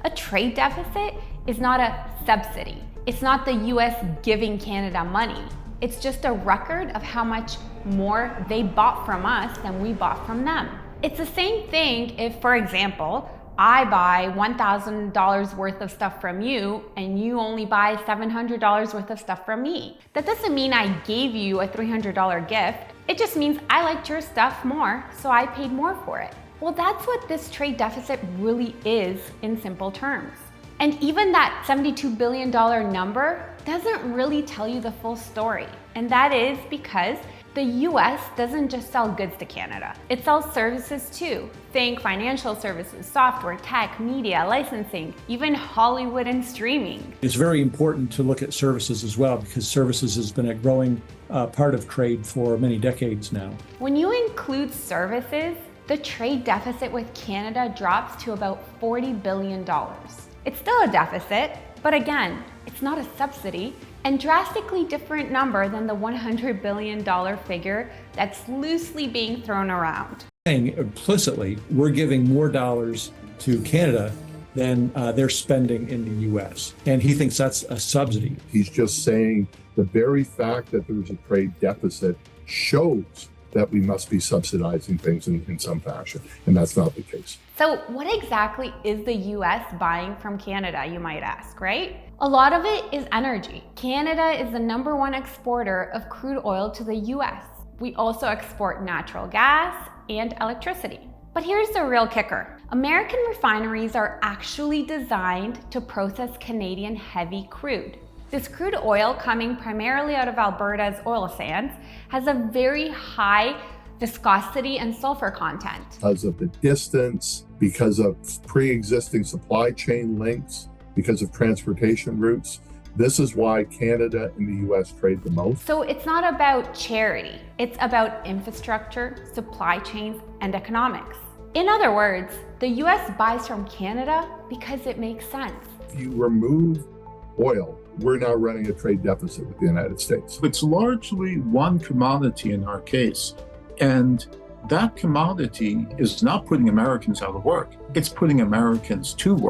A trade deficit is not a subsidy. It's not the US giving Canada money. It's just a record of how much more they bought from us than we bought from them. It's the same thing if, for example, I buy $1,000 worth of stuff from you and you only buy $700 worth of stuff from me. That doesn't mean I gave you a $300 gift. It just means I liked your stuff more, so I paid more for it. Well, that's what this trade deficit really is in simple terms. And even that $72 billion number doesn't really tell you the full story. And that is because the US doesn't just sell goods to Canada. It sells services too. Think financial services, software, tech, media, licensing, even Hollywood and streaming. It's very important to look at services as well, because services has been a growing part of trade for many decades now. When you include services, the trade deficit with Canada drops to about $40 billion. It's still a deficit, but again, it's not a subsidy, and drastically different number than the $100 billion figure that's loosely being thrown around. Saying implicitly, we're giving more dollars to Canada than they're spending in the US. And he thinks that's a subsidy. He's just saying the very fact that there's a trade deficit shows that we must be subsidizing things in some fashion, and that's not the case. So what exactly is the US buying from Canada, you might ask, right? A lot of it is energy. Canada is the #1 exporter of crude oil to the US. We also export natural gas and electricity. But here's the real kicker. American refineries are actually designed to process Canadian heavy crude. This crude oil, coming primarily out of Alberta's oil sands, has a very high viscosity and sulfur content. Because of the distance, because of pre-existing supply chain links, because of transportation routes, this is why Canada and the US trade the most. So it's not about charity, it's about infrastructure, supply chains, and economics. In other words, the US buys from Canada because it makes sense. If you remove oil, we're now running a trade deficit with the United States. It's largely one commodity in our case, and that commodity is not putting Americans out of work. It's putting Americans to work.